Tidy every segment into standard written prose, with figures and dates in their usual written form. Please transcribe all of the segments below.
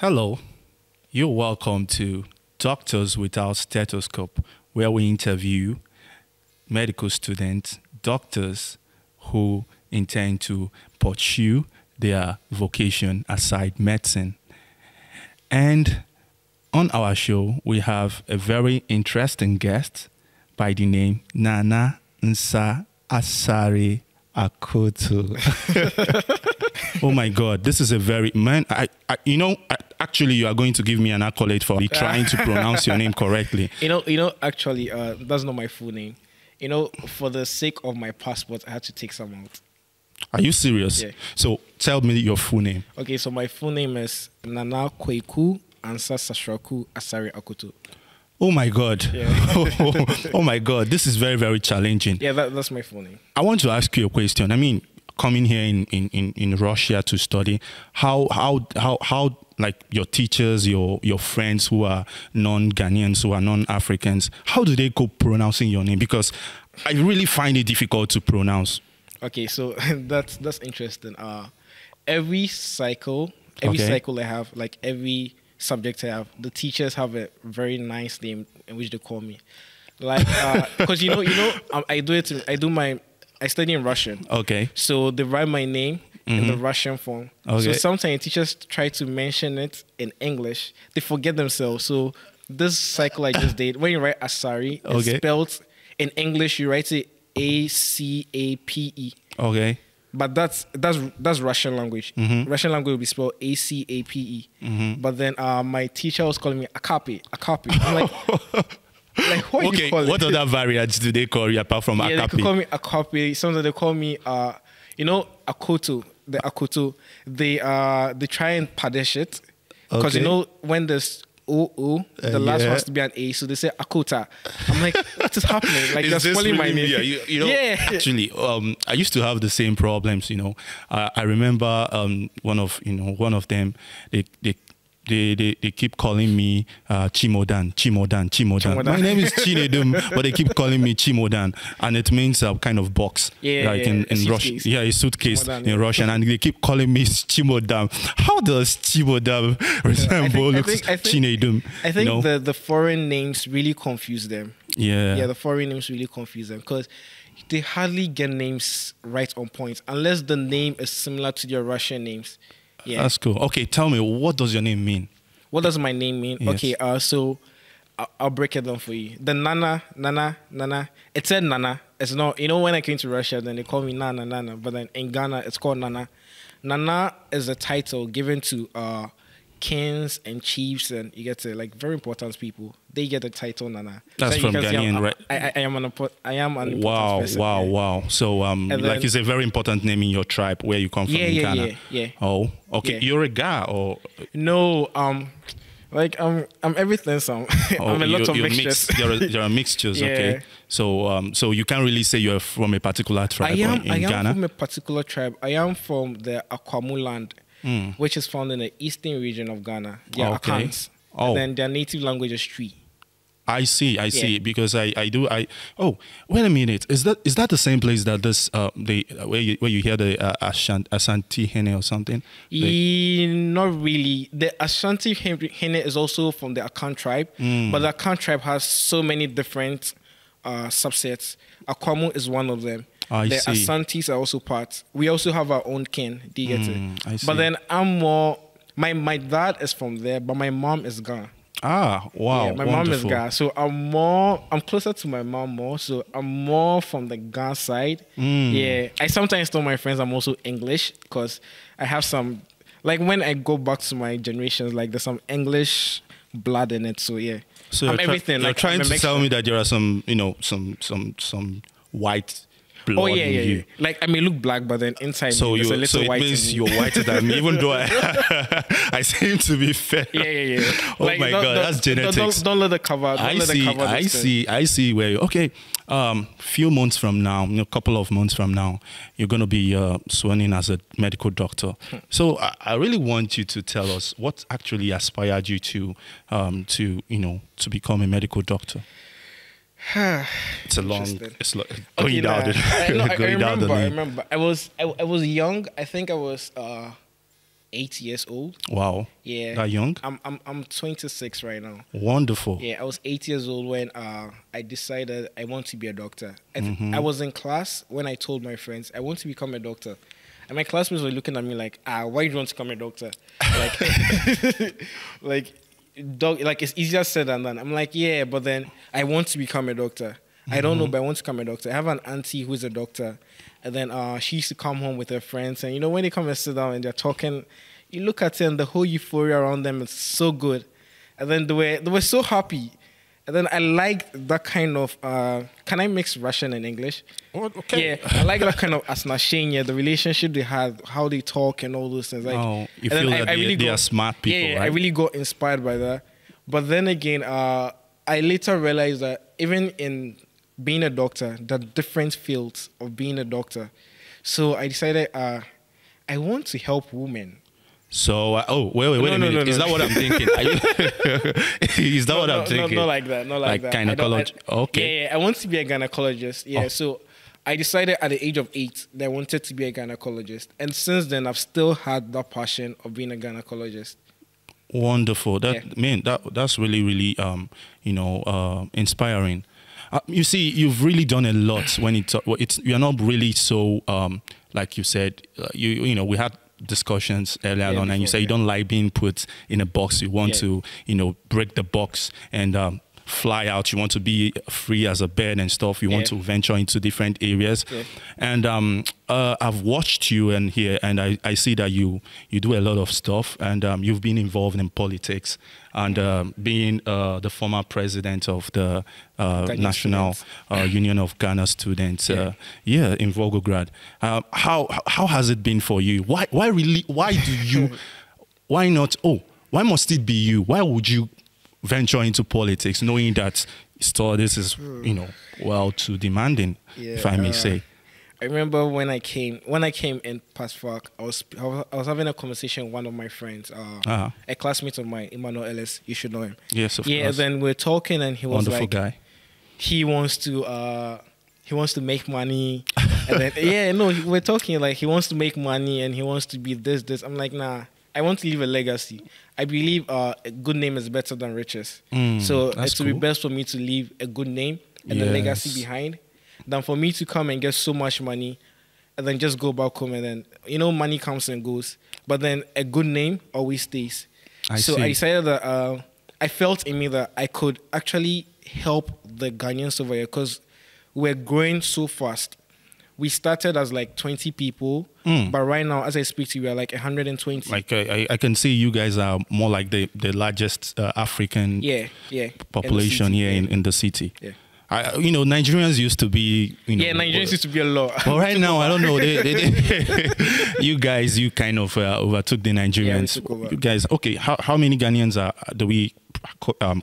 Hello, you're welcome to Doctors Without Stethoscope, where we interview medical students, doctors who intend to pursue their vocation aside medicine. And on our show, we have a very interesting guest by the name Nana Ansah Asare Akoto. Oh my God, this is a very actually you are going to give me an accolade for me trying to pronounce your name correctly. Actually, that's not my full name. For the sake of my passport, I had to take some out. Are you serious? Yeah. So tell me your full name. Okay, so my full name is Nana Kweku Ansah Sashraku Asare Akoto. Oh my God. Yeah. Oh my God. This is very, very challenging. Yeah, that's my full name. I want to ask you a question. I mean, coming here in Russia to study, how like your teachers, your friends who are non-Ghanaians, who are non-Africans, how do they go pronouncing your name? Because I really find it difficult to pronounce. Okay, so that's interesting. Every cycle I have, like every subject I have, the teachers have a very nice name in which they call me. Like, because I study in Russian. Okay. So they write my name in the Russian form. Okay. So sometimes teachers try to mention it in English. They forget themselves. So this cycle I just did, when you write Asare, it's spelled in English, you write it Acape. Okay. But that's Russian language. Russian language will be spelled Acape. But then my teacher was calling me Akape. I'm like, what do you call it? What other variants do they call you apart from Akape? Yeah, they could call me Akape. Sometimes they call me Akoto. The Akoto. They try and paddish it. Because when there's O, the last one has to be an A, so they say Akota. I'm like, what is happening? Like, they're spoiling my name. Yeah, actually, I used to have the same problems. I remember one of them. They keep calling me Chimodan. My name is Chinedum, but they keep calling me Chimodan, and it means a kind of box, in Russian. Yeah, a suitcase in Russian, and they keep calling me Chimodan. How does Chimodan resemble Chinedum? I think the foreign names really confuse them. Yeah, the foreign names really confuse them because they hardly get names right on point unless the name is similar to their Russian names. Yeah. That's cool. Okay, tell me, what does your name mean? What does my name mean? Yes. Okay, so I'll break it down for you. The Nana, it said Nana. It's not, when I came to Russia, then they call me Nana. But then in Ghana, it's called Nana. Nana is a title given to kings and chiefs, and you get to very important people. They get the title Nana. That's from Ghanaian, right? I am an important person. Wow. So it's a very important name in your tribe where you come from in Ghana. Yeah. Oh, okay. Yeah. You're a guy or no? I'm everything. So I'm a lot of mixtures. There are mixtures. Yeah. Okay. So you can't really say you're from a particular tribe in Ghana. I am from a particular tribe. I am from the Akwamu land, which is found in the eastern region of Ghana. They are Akans. And then their native language is Tree. I see, because wait a minute, is that the same place that this where you hear the Ashanti Hene or something? Not really. The Ashanti Hene is also from the Akan tribe, but the Akan tribe has so many different subsets. Akwamu is one of them. The Asantis are also part. We also have our own kin. Do you get it? I see. But then I'm more. My dad is from there, but my mom is Ghana. Ah, wow. Yeah, my mom is Ghana. So I'm closer to my mom more. So I'm more from the Ghana side. Yeah. I sometimes tell my friends I'm also English because I have some, when I go back to my generations, there's some English blood in it. So yeah. So I'm everything. You're trying to tell me that there are some, some white blood in you. I may look black, but then inside there's a little white. So it means you're whiter than me, even though I seem to be fair. Yeah. Oh my God, that's genetics. Don't let the cover. I see where you. Okay, few months from now, a couple of months from now, you're going to be sworn in as a medical doctor. So I really want you to tell us what actually inspired you to become a medical doctor. It's a long. It's going down. I remember. I was young. I think I was 8 years old. Wow. Yeah. That young? I'm 26 right now. Wonderful. Yeah, I was 8 years old when I decided I want to be a doctor. I was in class when I told my friends I want to become a doctor. And my classmates were looking at me like, why do you want to become a doctor? Like, like it's easier said than done. I'm like, yeah, but then I want to become a doctor. I don't know, but I want to become a doctor. I have an auntie who's a doctor. And then she used to come home with her friends. And, you know, when they come and sit down and they're talking, you look at it and the whole euphoria around them is so good. And then they were so happy. And then I liked that kind of, can I mix Russian and English? Oh, okay. Yeah, I like that kind of asnashenia, the relationship they had, how they talk and all those things. Like, you feel that they are smart people, yeah, right? I really got inspired by that. But then again, I later realized that even in being a doctor, there are different fields of being a doctor. So I decided I want to help women. So, wait a minute. Is that what I'm thinking? Is that what I'm thinking? Not like that. Not like that. Gynecologist. Okay. Yeah, I want to be a gynecologist. Yeah, so I decided at the age of 8 that I wanted to be a gynecologist. And since then, I've still had that passion of being a gynecologist. Wonderful. That's really, really, inspiring. You see, you've really done a lot when you're not really so, like you said, we had discussions earlier on, and you say you don't like being put in a box. You want to, break the box and fly out. You want to be free as a bird and stuff. You want to venture into different areas. Yeah. And I've watched you and I see that you do a lot of stuff, and you've been involved in politics and being the former president of the National Union of Ghana Students in Volgograd. How has it been for you? Why must it be you? Why would you venture into politics knowing that this is too demanding, if I may say? I remember when I came in PASFAC, I was having a conversation with one of my friends, a classmate of mine, Emmanuel Ellis. You should know him. Yes, of course. Yeah, then we're talking, and he was wonderful guy. He wants to make money, and then we're talking like he wants to make money and he wants to be this. I'm like, nah. I want to leave a legacy. I believe a good name is better than riches. So it would be best for me to leave a good name and a legacy behind than for me to come and get so much money and then just go back home and then, money comes and goes. But then a good name always stays. I decided that I felt in me that I could actually help the Ghanaians over here because we're growing so fast. We started as like 20 people, but right now, as I speak to you, we are like 120. Like I can see you guys are more like the largest African population here in the city. Yeah. Nigerians used to be, Nigerians used to be a lot. But right now, I don't know. You kind of overtook the Nigerians. Yeah, you guys, okay. How many Ghanaians do we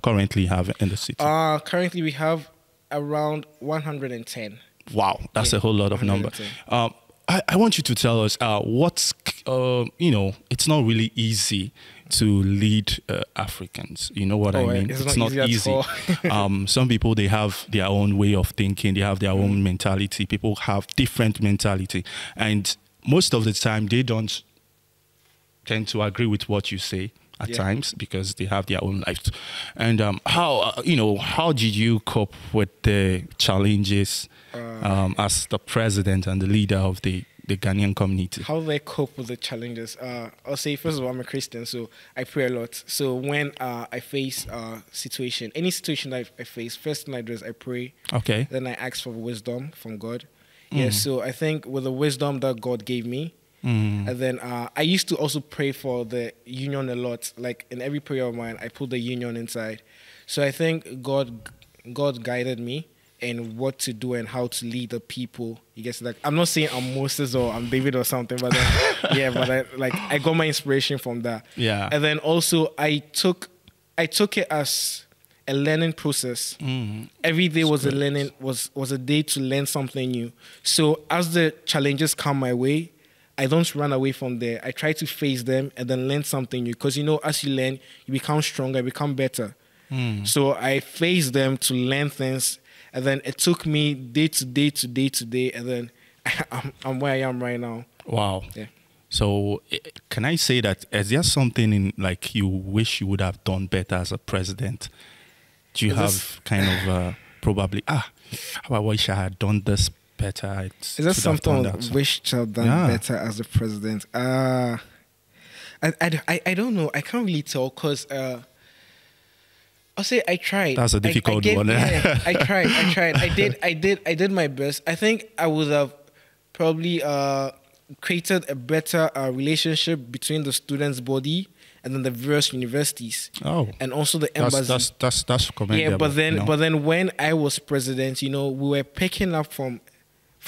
currently have in the city? Currently, we have around 110. Wow, that's a whole lot of number. I want you to tell us it's not really easy to lead Africans. You know what I mean? It's not easy. Some people, they have their own way of thinking. They have their own mentality. People have different mentality. And most of the time, they don't tend to agree with what you say at times because they have their own lives. And how did you cope with the challenges as the president and the leader of the Ghanaian community? How do I cope with the challenges? I'll say, first of all, I'm a Christian, so I pray a lot. So when I face any situation that I face, first thing I do is I pray. Okay. Then I ask for wisdom from God. Yeah, so I think with the wisdom that God gave me, and then I used to also pray for the union a lot. Like in every prayer of mine, I put the union inside. So I think God guided me in what to do and how to lead the people. You guess, like, I'm not saying I'm Moses or I'm David or something, but then, I got my inspiration from that. Yeah. And then also I took it as a learning process. Every day was a day to learn something new. So as the challenges come my way, I don't run away from there. I try to face them and then learn something new. Because, as you learn, you become stronger, you become better. So I face them to learn things. And then it took me day to day. And then I'm where I am right now. Wow. Yeah. So can I say that is there something in like you wish you would have done better as a president? Do you have kind of probably I wish I had done this better? Is that something I wished I had done better as a president? I don't know. I can't really tell because I'll say I tried. That's a difficult one. Yeah, I tried. I did my best. I think I would have probably created a better relationship between the students' body and then the various universities. Oh, and also the embassy. That's commendable. Yeah, but then when I was president, we were picking up from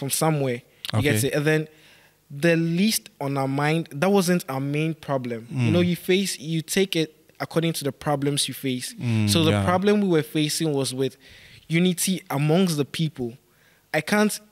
somewhere. You get it, and then the least on our mind, that wasn't our main problem. You take it according to the problems you face. So the problem we were facing was with unity amongst the people.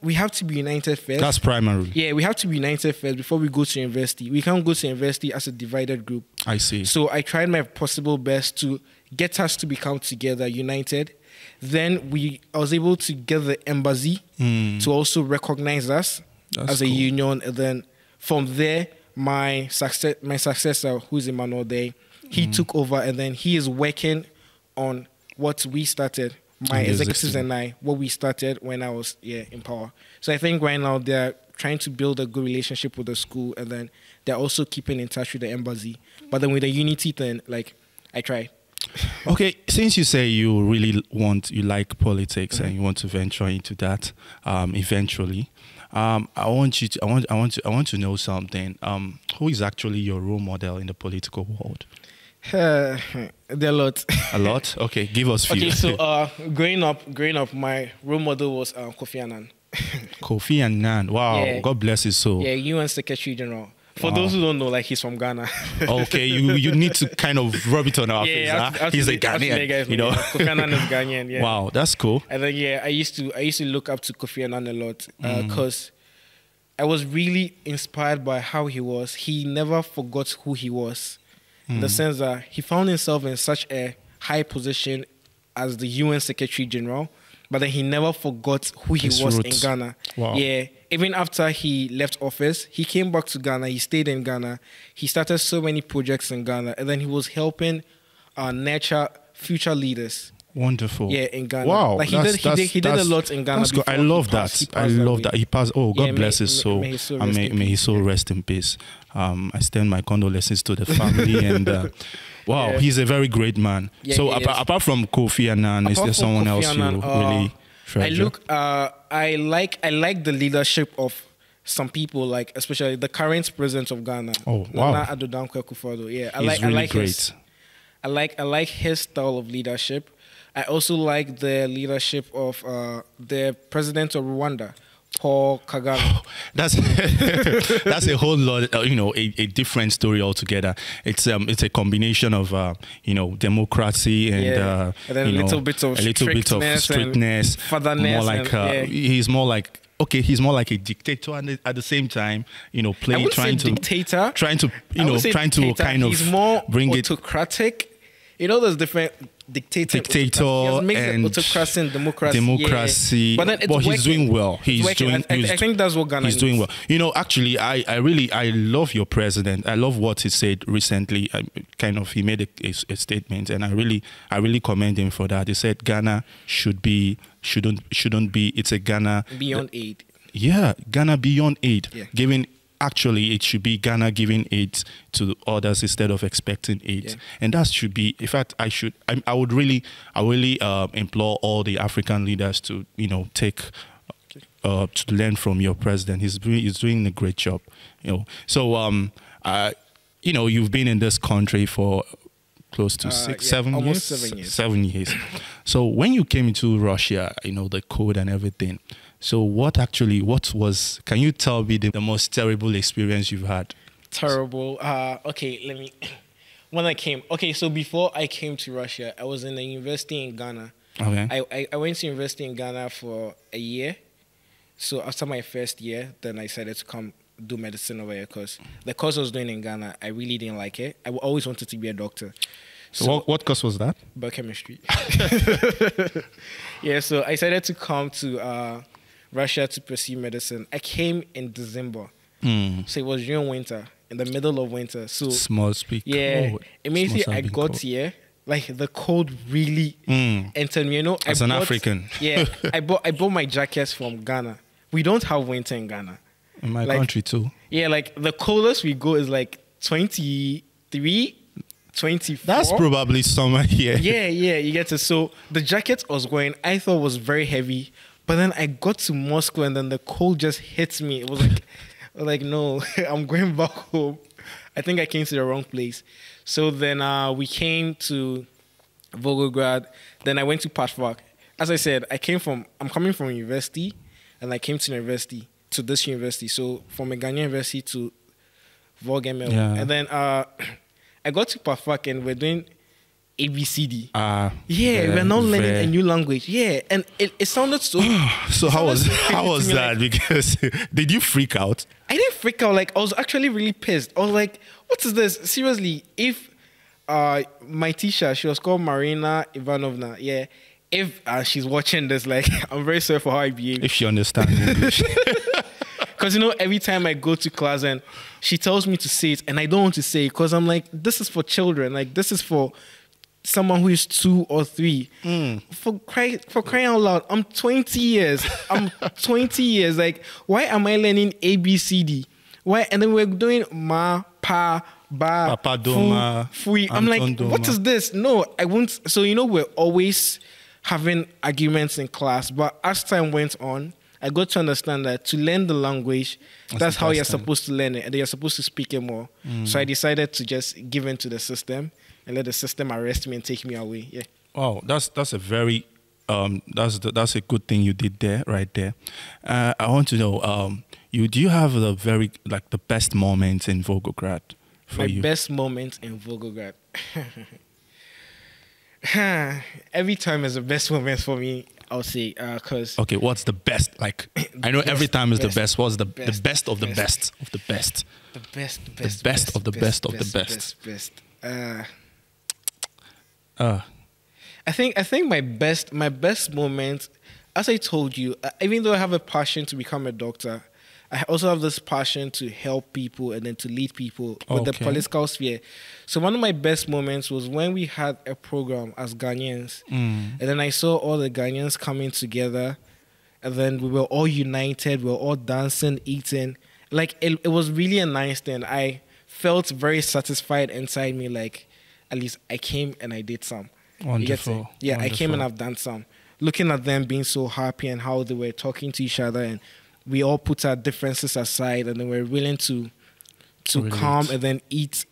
We have to be united first. That's primary. Yeah, we have to be united first before we go to university. We can't go to university as a divided group. I see. So I tried my possible best to get us to become together, united. Then I was able to get the embassy to also recognize us as a union. And then from there, my successor, who's Emmanuel Day, he took over, and then he is working on what we started. My executives and I, what we started when I was in power. So I think right now they're trying to build a good relationship with the school, and then they're also keeping in touch with the embassy. But then with the unity thing, I try. Okay, since you say you like politics and you want to venture into that eventually, I want to know something. Who is actually your role model in the political world? There are a lot. A lot? Okay, give us few. Okay, so growing up, my role model was Kofi Annan. Kofi Annan, wow, yeah. God bless his soul. Yeah, UN Secretary General. For those who don't know, he's from Ghana. Okay, you need to kind of rub it on our face. He's a Ghanaian, Kofi Annan is Ghanaian. Yeah. Wow, that's cool. And then I used to look up to Kofi Annan a lot because I was really inspired by how he was. He never forgot who he was. In the sense that he found himself in such a high position as the UN Secretary General, but then he never forgot who he was in Ghana. Wow. Yeah, even after he left office, he came back to Ghana. He stayed in Ghana. He started so many projects in Ghana, and then he was helping nurture future leaders. Wonderful. Yeah, in Ghana. Wow. He did a lot in Ghana. I love that. I love that. He passed. Oh, God bless his soul. May his soul rest in peace. I extend my condolences to the family and. Wow, he's a very great man. Yeah, so apart from Kofi Annan, is there someone else you really treasure? I like the leadership of some people, like especially the current president of Ghana. Oh, wow. Nana Addo Dankwa Akufo-Addo. Yeah, I like his style of leadership. I also like the leadership of the president of Rwanda, Paul Kagame. That's a whole lot, a different story altogether. It's a combination of democracy and then a little bit of strictness, fatherness. More like he's more like a dictator, and at the same time, trying to kind of he's more bring autocratic. There's different dictator and autocracy and democracy. Yeah. But then he's doing well. I think that's what Ghana he's doing well. Actually, I love your president. I love what he said recently. He made a statement, and I really commend him for that. He said Ghana shouldn't be. It's a Ghana beyond aid. Yeah, Ghana beyond aid. Yeah. Giving. Actually, it should be Ghana giving aid to others instead of expecting aid, and that should be. In fact, I would really implore all the African leaders to take to learn from your president. He's doing a great job. So you've been in this country for close to 7 years. 7 years. 7 years. So when you came into Russia, the code and everything. So can you tell me the most terrible experience you've had? Terrible. Okay, when I came. Okay, so before I came to Russia, I was in a university in Ghana. Okay. I went to university in Ghana for a year. So after my first year, then I decided to come do medicine over here because the course I was doing in Ghana, I really didn't like it. I always wanted to be a doctor. So what course was that? Biochemistry. Yeah, so I decided to come to Russia to pursue medicine. I came in December. So it was during winter. in the middle of winter. So small speak. Yeah, Oh, immediately small I being got cold. here, like the cold really entered me. You know, As an African. Yeah, I bought my jackets from Ghana. We don't have winter in Ghana. In my Like, country too. Yeah, like the coldest we go is like 23, 24. That's probably summer here. Yeah, you get it. So the jacket I was wearing, I thought was very heavy, but then I got to Moscow and then the cold just hit me. It was like, no, I'm going back home. I think I came to the wrong place. So then we came to Volgograd. Then I went to Patvark. As I said, I'm coming from university, and I came to university, to this university. So from a Ghanaian university to Volgograd. Yeah. And then I got to Patvark and we're doing ABCD. We're now learning a new language. Yeah, and it sounded so. So how was that? Like, because did you freak out? I didn't freak out. Like I was actually really pissed. I was like, "What is this? Seriously?" If my teacher, she was called Marina Ivanovna. Yeah, if she's watching this, like I'm very sorry for how I behaved. If she understands English. Because, you know, every time I go to class and she tells me to say it and I don't want to say it because I'm like, this is for children. Like, this is for someone who is 2 or 3. For crying out loud, I'm 20 years. Like, why am I learning ABCD? Why? And then we're doing ma, pa, ba, Papa Doma, fui. I'm like, Anton what Doma. is this? No, I won't. So, you know, we're always having arguments in class. But as time went on, I got to understand that to learn the language, that's how you're supposed to learn it, and you're supposed to speak it more. So I decided to just give in to the system and let the system arrest me and take me away. Yeah. Wow, that's a very that's a good thing you did there, right there. I want to know, do you have the best moments in Volgograd for you? My best moment in Volgograd. Every time is the best moment for me. I'll say, because... Okay, what's the best? Like, I know every time is the best. What's the best of the best of the best? The best of the best of the best. I think my best moment, as I told you, even though I have a passion to become a doctor, I also have this passion to help people and then to lead people with the political sphere. So one of my best moments was when we had a program as Ghanaians. And then I saw all the Ghanaians coming together. And then we were all united. We were all dancing, eating. Like, it was really a nice thing. I felt very satisfied inside me. Like, at least I came and I did some. Wonderful. Yeah, Wonderful. I came and I've done some. Looking at them being so happy and how they were talking to each other, and we all put our differences aside and then we're willing to come and then eat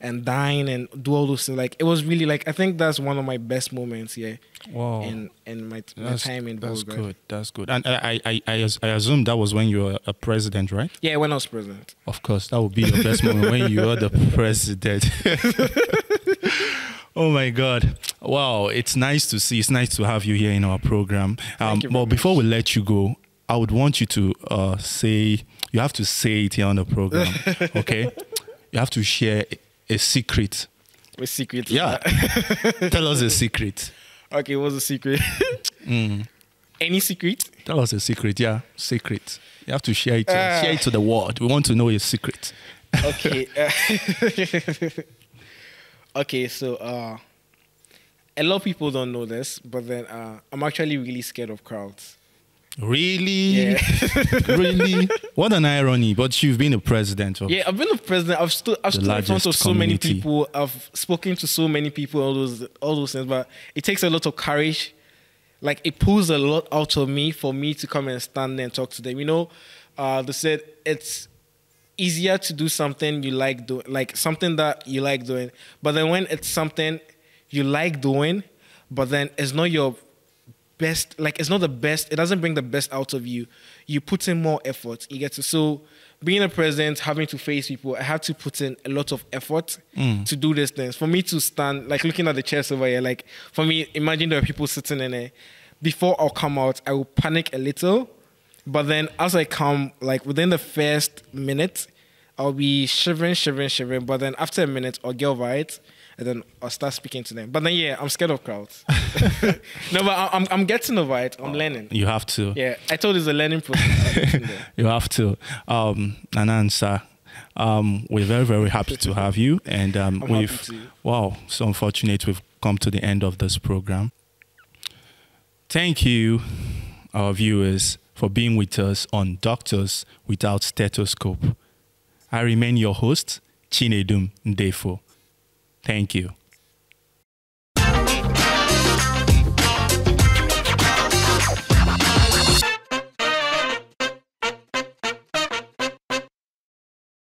and dine and do all those things. Like, it was really like, I think that's one of my best moments here. Wow. In my time in Volgograd. That's good. And I assume that was when you were a president, right? Yeah, when I was president. Of course, that would be your best moment when you were the president. Oh my God. Wow, it's nice to see. It's nice to have you here in our program. But before we let you go, I would want you to you have to say it here on the program, okay? You have to share a secret. A secret? Yeah. Tell us a secret. Okay, what's the secret? Any secret? Tell us a secret, yeah. Secret. You have to share it to the world. We want to know your secret. Okay. Okay, so a lot of people don't know this, but then I'm actually really scared of crowds. Really? Yeah. Really? What an irony. But you've been a president of... Yeah, I've been a president. I've stood in front of so many people. I've spoken to so many people, all those things. But it takes a lot of courage. Like, it pulls a lot out of me for me to come and stand there and talk to them. You know, they said it's easier to do something you like doing, like something that you like doing. But then when it's something you like doing, but then it's not your best, like it's not the best, it doesn't bring the best out of you, you put in more effort. You get to, so being a president, having to face people, I have to put in a lot of effort to do these things. For me to stand, like looking at the chairs over here, like for me, imagine there are people sitting in there. Before I'll come out, I will panic a little. But then as I come, like within the first minute, I'll be shivering. But then after a minute, I'll get over it. And then I'll start speaking to them. But then, yeah, I'm scared of crowds. No, but I'm getting over it. I'm learning. You have to. Yeah, I told you it's a learning process. You have to. Ansah, We're very, very happy to have you. And so unfortunate we've come to the end of this program. Thank you, our viewers, for being with us on Doctors Without Stethoscope. I remain your host, Chinedum Ndefo. Thank you.